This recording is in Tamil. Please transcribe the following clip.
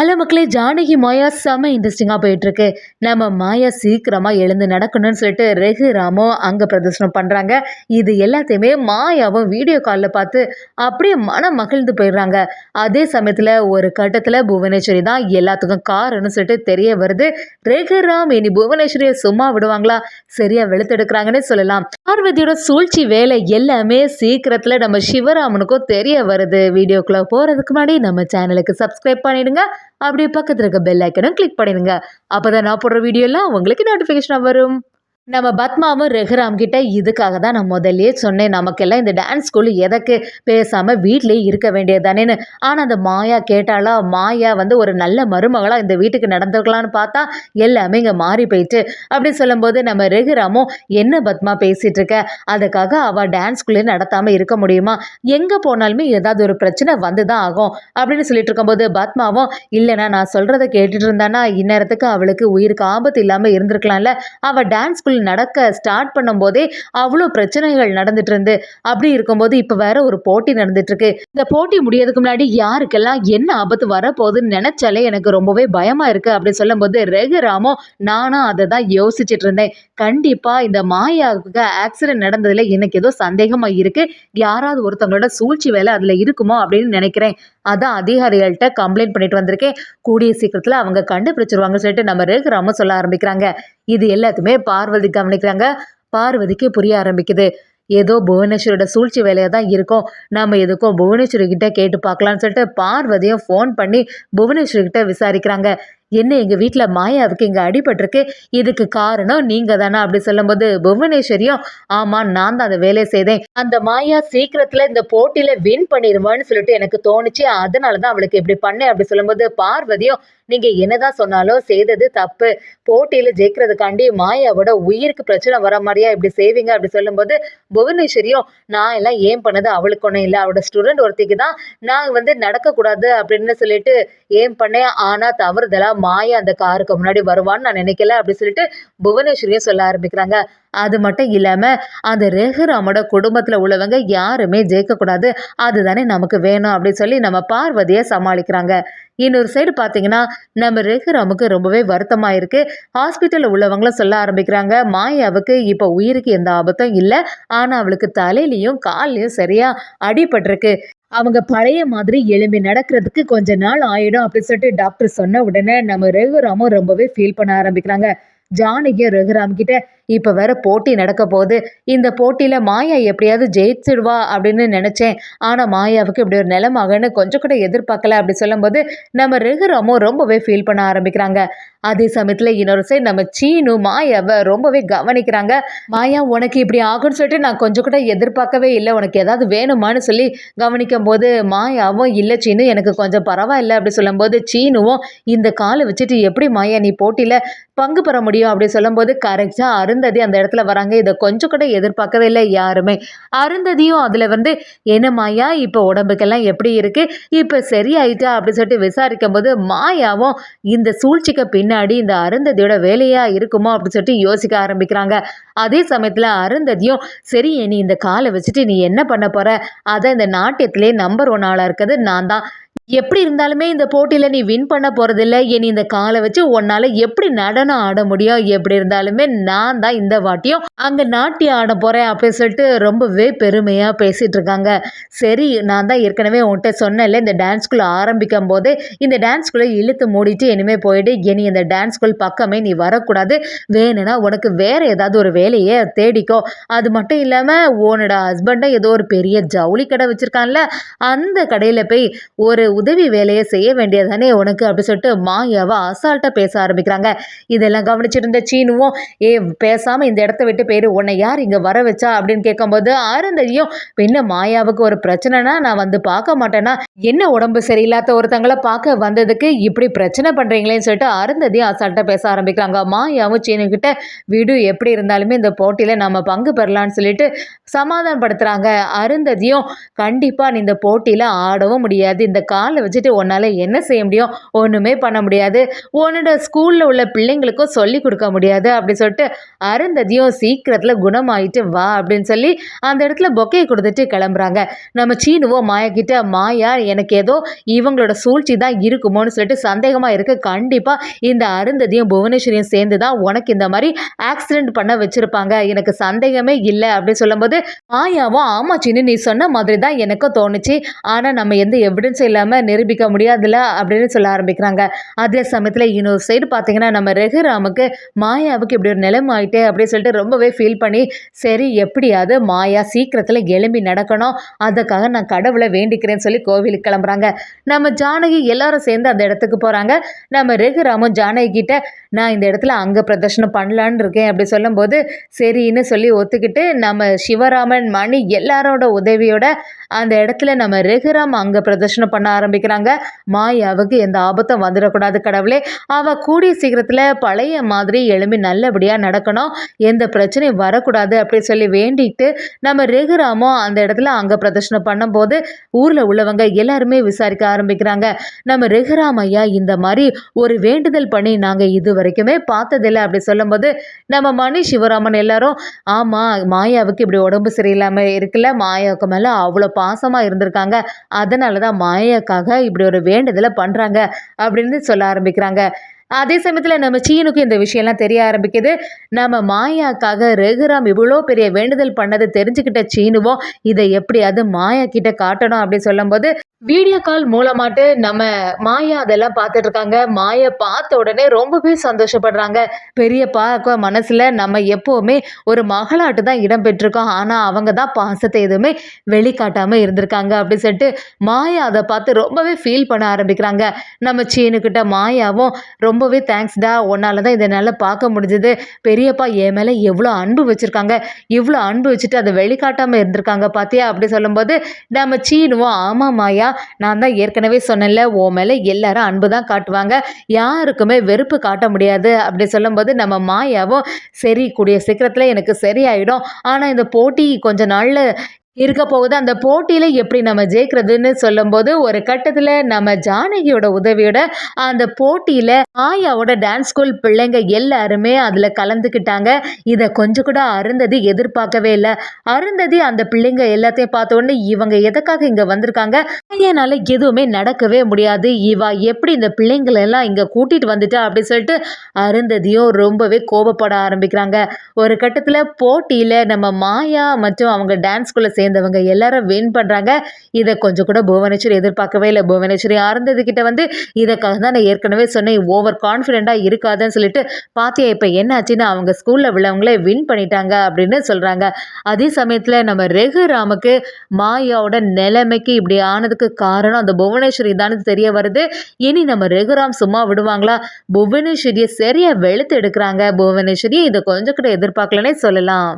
ஹலோ மக்களே, ஜானகி மாயா செம இன்ட்ரெஸ்டிங்காக போயிட்டுருக்கு. நம்ம மாயா சீக்கிரமாக எழுந்து நடக்கணும்னு சொல்லிட்டு ரெகுராமும் அங்கே பிரதர்ஷனம் பண்ணுறாங்க. இது எல்லாத்தையுமே மாயாவும் வீடியோ காலில் பார்த்து அப்படியே மனம் மகிழ்ந்து போயிடுறாங்க. அதே சமயத்தில் ஒரு கட்டத்தில் புவனேஸ்வரி தான் எல்லாத்துக்கும் காரணம்னு சொல்லிட்டு தெரிய வருது. ரெகுராம் இனி புவனேஸ்வரியை சும்மா விடுவாங்களா? சரியாக வெளுத்தெடுக்கிறாங்கன்னே சொல்லலாம். பார்வதியோட சூழ்ச்சி வேலை எல்லாமே சீக்கிரத்தில் நம்ம சிவராமனுக்கும் தெரிய வருது. வீடியோக்குள்ளே போகிறதுக்கு முன்னாடி நம்ம சேனலுக்கு சப்ஸ்கிரைப் பண்ணிடுங்க. அப்படியே பக்கத்தில் இருக்க பெல் ஐக்கனும் கிளிக் பண்ணிடுங்க. அப்போதான் நான் போடுற வீடியோலாம் உங்களுக்கு நோட்டிஃபிகேஷன் வரும். நம்ம பத்மாவும் ரெகுராம் கிட்ட இதுக்காக தான் நான் முதல்லயே சொன்னேன், நமக்கெல்லாம் இந்த டான்ஸ் ஸ்கூல் எதற்கு, பேசாமல் வீட்லேயே இருக்க வேண்டியது தானேன்னு. ஆனால் அந்த மாயா கேட்டாலா? மாயா ஒரு நல்ல மருமகளாக இந்த வீட்டுக்கு நடந்துக்கலான்னு பார்த்தா எல்லாமே இங்கே மாறி போயிட்டு அப்படின்னு சொல்லும்போது நம்ம ரெகுராமும் என்ன பத்மா பேசிகிட்டு இருக்க, அதுக்காக அவள் டான்ஸ் ஸ்கூல்லே நடத்தாமல் இருக்க முடியுமா? எங்கே போனாலுமே ஏதாவது ஒரு பிரச்சனை வந்து தான் ஆகும் அப்படின்னு சொல்லிட்டு இருக்கும்போது பத்மாவும் இல்லைனா நான் சொல்கிறத கேட்டுட்டு இருந்தானா இந்நேரத்துக்கு அவளுக்கு உயிருக்கு ஆபத்து இல்லாமல் இருந்திருக்கலாம்ல. அவள் டான்ஸ் ஸ்கூல் நடக்க ஸ்டார்ட் பண்ணும்போதே அவ்வளோ பிரச்சனைகள் நடந்துட்டு இருந்து, அப்படி இருக்கும்போது இப்போ வேற ஒரு போட்டி நடந்துட்டு இருக்கு. இந்த போட்டி முடியறதுக்கு முன்னாடி யாருக்கெல்லாம் என்ன ஆபத்து வரப்போகுதுன்னு நினைச்சாலே எனக்கு ரொம்பவே பயமா இருக்கு அப்படின்னு சொல்லும்போது ரெகுராமும் நானும் அதை தான் யோசிச்சுட்டு இருந்தேன். கண்டிப்பா இந்த மாயாவுக்கு ஆக்சிடென்ட் நடந்ததுல எனக்கு ஏதோ சந்தேகமா இருக்கு. யாராவது ஒருத்தவங்களோட சூழ்ச்சி வேலை அதுல இருக்குமோ அப்படின்னு நினைக்கிறேன். அதான் அதிகாரிகள்கிட்ட கம்ப்ளைண்ட் பண்ணிட்டு வந்திருக்கேன். கூடிய சீக்கிரத்துல அவங்க கண்டுபிடிச்சிருவாங்கன்னு சொல்லிட்டு நம்ம ரெகுராமும் சொல்ல ஆரம்பிக்கிறாங்க. இது எல்லாத்துமே பார்வதி கவனிக்கிறாங்க. பார்வதிக்கு புரிய ஆரம்பிக்குது. ஏதோ புவனேஸ்வரோட சூழ்ச்சி வேலையாக தான் இருக்கும், நம்ம எதுக்கும் புவனேஸ்வரி கிட்ட கேட்டு பார்க்கலான்னு சொல்லிட்டு பார்வதியும் ஃபோன் பண்ணி புவனேஸ்வரி கிட்ட விசாரிக்கிறாங்க. என்ன எங்கள் வீட்டில் மாயாவுக்கு இங்கே அடிபட்டிருக்கு, இதுக்கு காரணம் நீங்கள் தானே அப்படி சொல்லும்போது புவனேஸ்வரியும் ஆமாம் நான் தான் அந்த வேலையை செய்தேன், அந்த மாயா சீக்கிரத்தில் இந்த போட்டியில் வின் பண்ணிடுவான்னு சொல்லிட்டு எனக்கு தோணுச்சு, அதனால தான் அவளுக்கு இப்படி பண்ணேன் அப்படி சொல்லும்போது பார்வதியும் நீங்கள் என்னதான் சொன்னாலும் செய்தது தப்பு, போட்டியில் ஜெயிக்கிறதுக்காண்டி மாயாவோட உயிருக்கு பிரச்சனை வர மாதிரியா இப்படி செய்வீங்க அப்படி சொல்லும்போது புவனேஸ்வரியும் நான் எல்லாம் ஏன் பண்ணது அவளுக்கு ஒன்றும் இல்லை, அவளோட ஸ்டூடெண்ட் ஒருத்திக்கு தான் நான் நடக்கக்கூடாது அப்படின்னு சொல்லிட்டு ஏன் பண்ணேன், ஆனால் தவறுதலா மாயா அந்த காருக்கு முன்னாடி வருவான்னு நான் நினைக்கல அப்படி சொல்லிட்டு புவனேஸ்வரியும் சொல்ல ஆரம்பிக்கிறாங்க. அது மட்டும் இல்லாமல் அந்த ரெகுராமோட குடும்பத்தில் உள்ளவங்க யாருமே ஜெயிக்கக்கூடாது, அதுதானே நமக்கு வேணும் அப்படின்னு சொல்லி நம்ம பார்வதியை சமாளிக்கிறாங்க. இன்னொரு சைடு பார்த்தீங்கன்னா நம்ம ரெகுராமுக்கு ரொம்பவே வருத்தமாக இருக்குது. ஹாஸ்பிட்டலில் உள்ளவங்களும் சொல்ல ஆரம்பிக்கிறாங்க மாயாவுக்கு இப்போ உயிருக்கு எந்த ஆபத்தும் இல்லை, ஆனால் அவளுக்கு தலையிலையும் கால்லையும் சரியாக அடிபட்டிருக்கு, அவங்க பழைய மாதிரி எழும்பி நடக்கிறதுக்கு கொஞ்ச நாள் ஆயிடும் அப்படின்னு சொல்லிட்டு டாக்டர் சொன்ன உடனே நம்ம ரெகுராமும் ரொம்பவே ஃபீல் பண்ண ஆரம்பிக்கிறாங்க. ஜானகியும் ரெகுராம் கிட்ட இப்போ வேற போட்டி நடக்க போகுது, இந்த போட்டியில் மாயா எப்படியாவது ஜெயிச்சிடுவா அப்படின்னு நினச்சேன், ஆனால் மாயாவுக்கு இப்படி ஒரு நிலமாகன்னு கொஞ்சம் கூட எதிர்பார்க்கல அப்படி சொல்லும்போது நம்ம ரெகுராமும் ரொம்பவே ஃபீல் பண்ண ஆரம்பிக்கிறாங்க. அதே சமயத்தில் இன்னொரு சைடு நம்ம சீனு மாயாவை ரொம்பவே கவனிக்கிறாங்க. மாயா உனக்கு இப்படி ஆகும்னு சொல்லிட்டு நான் கொஞ்சம் கூட எதிர்பார்க்கவே இல்லை, உனக்கு ஏதாவது வேணுமான்னு சொல்லி கவனிக்கும் போது மாயாவும் இல்லை சீனு எனக்கு கொஞ்சம் பரவாயில்ல அப்படி சொல்லும்போது சீனுவும் இந்த காலை வச்சுட்டு எப்படி மாயா நீ போட்டியில் பங்கு பெற முடியும் அப்படி சொல்லும்போது கரெக்டாக அருந்ததி அந்த இடத்துல வராங்க. இதை கொஞ்சம் கூட எதிர்பார்க்கவே இல்லை யாருமே. அருந்ததியும் அதில் என்ன மாயா இப்போ உடம்புக்கெல்லாம் எப்படி இருக்கு, இப்போ சரியாயிட்டா அப்படி சொல்லிட்டு விசாரிக்கும் போது மாயாவும் இந்த சூழ்ச்சிக்கு பின்னாடி இந்த அருந்ததியோட வேலையா இருக்குமோ அப்படி சொல்லிட்டு யோசிக்க ஆரம்பிக்கிறாங்க. அதே சமயத்தில் அருந்ததியும் சரி நீ இந்த காலை வச்சுட்டு நீ என்ன பண்ண போற, அதான் இந்த நாட்டியத்திலே நம்பர் 1 ஆளாக இருக்கிறது நான் தான், எப்படி இருந்தாலுமே இந்த போட்டியில் நீ வின் பண்ண போகிறதில்ல, இனி இந்த காலை வச்சு உன்னால் எப்படி நடனம் ஆட முடியும், எப்படி இருந்தாலுமே நான் தான் இந்த வாட்டியும் அங்கே நாட்டியம் ஆட போகிறேன் அப்படின்னு சொல்லிட்டு ரொம்பவே பெருமையாக பேசிகிட்டு இருக்காங்க. சரி நான் தான் ஏற்கனவே உன்கிட்ட சொன்னேன்ல இந்த டான்ஸ் ஸ்கூல் ஆரம்பிக்கும் போது இந்த டான்ஸ் ஸ்கூலை இழுத்து மூடிட்டு இனிமேல் போயிட்டு இனி இந்த டான்ஸ் ஸ்கூல் பக்கமே நீ வரக்கூடாது, வேணும்னா உனக்கு வேறு ஏதாவது ஒரு வேலையை தேடிக்கோ, அது மட்டும் இல்லாமல் உன்னோட ஹஸ்பண்டை ஏதோ ஒரு பெரிய ஜவுளி கடை வச்சுருக்கான்ல அந்த கடையில் போய் ஒரு உதவி வேலையை செய்ய வேண்டியதானே உனக்கு அப்படி சொல்லிட்டு மாயாவை அசால்ட்டாக பேச ஆரம்பிக்கிறாங்க. இதெல்லாம் கவனிச்சுட்டு இருந்த சீனுவும் பேசாமல் இந்த இடத்த விட்டு போயிரு, உன்னை யார் இங்கே வர வச்சா அப்படின்னு கேட்கும்போது அருந்ததியும் பின்ன மாயாவுக்கு ஒரு பிரச்சனைனா நான் பார்க்க மாட்டேன்னா என்ன, உடம்பு சரியில்லாத ஒருத்தங்களை பார்க்க வந்ததுக்கு இப்படி பிரச்சனை பண்ணுறீங்களேன்னு சொல்லிட்டு அருந்ததியும் அசால்ட்டாக பேச ஆரம்பிக்கிறாங்க. மாயாவும் சீனுக்கிட்ட விடு, எப்படி இருந்தாலுமே இந்த போட்டியில் நம்ம பங்கு பெறலான்னு சொல்லிட்டு சமாதானப்படுத்துகிறாங்க. அருந்ததியும் கண்டிப்பாக நீ இந்த போட்டியில் ஆடவும் முடியாது, இந்த காலை வச்சுட்டு உன்னால என்ன செய்ய முடியும்? ஒண்ணுமே பண்ண முடியாது. உன்னோட ஸ்கூல்ல உள்ள பிள்ளைங்களுக்கும் சொல்லிக் கொடுக்க முடியாது அப்படி சொல்லிட்டு அருந்ததியும் சீக்கிரத்துல குணமாயிட்டு வா அப்படின்னு சொல்லி அந்த இடத்துல பொக்கையை கொடுத்துட்டு கிளம்புறாங்க. நம்ம சீனுவோ மாயா கிட்ட, மாயா எனக்கு ஏதோ இவங்களோட சூழ்ச்சி தான் இருக்குமோன்னு சொல்லிட்டு சந்தேகமா இருக்கு. கண்டிப்பா இந்த அருந்ததியும் புவனேஸ்வரியும் சேர்ந்து தான் உனக்கு இந்த மாதிரி ஆக்சிடென்ட் பண்ண வச்சிருப்பாங்க. எனக்கு சந்தேகமே இல்லை அப்படின்னு சொல்லும்போது மாயாவும் ஆமா சீனு நீ சொன்ன மாதிரி தான் எனக்கும் தோணுச்சு. ஆனா நம்ம எந்த எவிடன்ஸும் இல்லாம நிரூபிக்க முடியாதுல்ல அப்படின்னு சொல்ல ஆரம்பிக்கிறாங்க. அதே சமயத்துல இன்னொரு சைடு பாத்தீங்கன்னா நம்ம ரகுராமுக்கு மாயாவுக்கு இப்படி ஒரு நிலைமை ஆயிட்டே அப்படின்னு சொல்லிட்டு ரொம்பவே ஃபீல் பண்ணி சரி எப்படியாவது மாயா சீக்கிரத்துல எழும்பி நடக்கணும், அதுக்காக நான் கடவுளை வேண்டிக்கிறேன்னு சொல்லி கோவிலுக்கு கிளம்புறாங்க. நம்ம ஜானகி எல்லாரும் சேர்ந்து அந்த இடத்துக்கு போறாங்க. நம்ம ரகுராமும் ஜானகி கிட்ட நான் இந்த இடத்துல அங்க பிரதர்ஷனம் பண்ணலான்னு இருக்கேன் அப்படி சொல்லும்போது சரின்னு சொல்லி ஒத்துக்கிட்டு நம்ம சிவராமன் மணி எல்லாரோட உதவியோட அந்த இடத்துல நம்ம ரகுராம் அங்க பிரதர்ஷனம் பண்ண ஆரம்பிக்கிறாங்க. மாயாவுக்கு எந்த ஆபத்தும் வந்துடக்கூடாது கடவுளே, அவ கூடிய சீக்கிரத்துல பழைய மாதிரி எழும்பி நல்லபடியா நடக்கணும், எந்த பிரச்சனையும் வரக்கூடாது அப்படி சொல்லி வேண்டிட்டு நம்ம ரகுராமும் அந்த இடத்துல அங்க பிரதர்ஷனம் பண்ணும்போது ஊர்ல உள்ளவங்க எல்லாருமே விசாரிக்க ஆரம்பிக்கிறாங்க. நம்ம ரகுராம் ஐயா இந்த மாதிரி ஒரு வேண்டுதல் பண்ணி நாங்க இது வரைக்குமே பார்த்ததில்லை அப்படி சொல்லும்போது நம்ம மணி சிவராமன் எல்லாரும் ஆமா மாயாவுக்கு இப்படி உடம்பு சரியில்லாம இருக்குல்ல, மாயாவுக்கு மேல அவ்வளோ பாசமா இருந்திருக்காங்க, அதனாலதான் மாயாக்காக இப்படி ஒரு வேண்டுதலை பண்றாங்க அப்படின்னு சொல்ல ஆரம்பிக்கிறாங்க. அதே சமயத்துல நம்ம சீனுக்கு இந்த விஷயம்லாம் தெரிய ஆரம்பிக்குது. நம்ம மாயாக்காக ரகுராம் இவ்வளோ பெரிய வேண்டுதல் பண்ணது தெரிஞ்சுக்கிட்ட சீனுவும் இதை எப்படியாவது மாயா கிட்ட காட்டணும் அப்படின்னு சொல்லும்போது வீடியோ கால் மூலமாட்டு நம்ம மாயா அதெல்லாம் பார்த்துட்டு இருக்காங்க. மாயா பார்த்த உடனே ரொம்பவே சந்தோஷப்படுறாங்க. பெரியப்பா மனசுல நம்ம எப்பவுமே ஒரு மகளாட்டு தான் இடம் பெற்றிருக்கோம், ஆனா அவங்க தான் பாசத்தை எதுவுமே வெளிக்காட்டாம இருந்திருக்காங்க அப்படின்னு சொல்லிட்டு மாயா அதை பார்த்து ரொம்பவே ஃபீல் பண்ண ஆரம்பிக்கிறாங்க. நம்ம சீனுக்கிட்ட மாயாவும் ரொம்பவே தேங்க்ஸ்டா, உன்னால தான் இதை நல்லா பார்க்க முடிஞ்சது, பெரியப்பா என் மேலே எவ்வளோ அன்பு வச்சுருக்காங்க, இவ்வளோ அன்பு வச்சுட்டு அதை வெளிக்காட்டாமல் இருந்திருக்காங்க பார்த்தியா அப்படி சொல்லும்போது நம்ம சீனுவும் ஆமா மாயா நான் தான் ஏற்கனவே சொன்னேன்ல உன் மேலே எல்லாரும் அன்பு தான் காட்டுவாங்க, யாருக்குமே வெறுப்பு காட்ட முடியாது அப்படி சொல்லும்போது நம்ம மாயாவும் சரி கூடிய சீக்கிரத்தில் எனக்கு சரியாயிடும், ஆனால் இந்த போட்டி கொஞ்ச நாளில் இருக்க போகுது, அந்த போட்டியில எப்படி நம்ம ஜெயிக்கிறதுன்னு சொல்லும்போது ஒரு கட்டத்துல நம்ம ஜானகியோட உதவியோட அந்த போட்டியில ஆயாவோட டான்ஸ் ஸ்கூல் பிள்ளைங்க எல்லாருமே அதுல கலந்துக்கிட்டாங்க. இதை கொஞ்சம் கூட அருந்ததி எதிர்பார்க்கவே இல்லை. அருந்ததி அந்த பிள்ளைங்க எல்லாத்தையும் பார்த்த உடனே இவங்க எதுக்காக இங்க வந்திருக்காங்க, ஐயனால எதுவுமே நடக்கவே முடியாது, இவா எப்படி இந்த பிள்ளைங்களை எல்லாம் இங்க கூட்டிட்டு வந்துட்டா அப்படின்னு சொல்லிட்டு அருந்ததியும் ரொம்பவே கோபப்பட ஆரம்பிக்கிறாங்க. ஒரு கட்டத்துல போட்டியில நம்ம மாயா மற்றும் அவங்க டான்ஸ் ஸ்கூல்ல சேர்ந்தவங்க எல்லாரும் வின் பண்றாங்க. இதை கொஞ்சம் கூட புவனேஸ்வரி எதிர்பார்க்கவே இல்லை. புவனேஸ்வரி ஆரந்தது கிட்ட வந்து இதற்காக தான் நான் ஏற்கனவே சொன்னேன் ஓவர் கான்ஃபிடென்ட்டா இருக்காதுன்னு சொல்லிட்டு பாத்தியா இப்ப என்ன ஆச்சுன்னு அவங்க ஸ்கூல்ல உள்ளவங்களே வின் பண்ணிட்டாங்க அப்படின்னு சொல்றாங்க. அதே சமயத்துல நம்ம ரகுராமுக்கு மாயாவோட நிலைமைக்கு இப்படி ஆனதுக்கு காரணம் அந்த புவனேஸ்வரி தான் தெரிய வருது. இனி நம்ம ரகுராம் சும்மா விடுவாங்களா, புவனேஸ்வரியை சரியா வெளுத்து எடுக்கிறாங்க. புவனேஸ்வரி இதை கொஞ்சம் கூட எதிர்பார்க்கலன்னே சொல்லலாம்.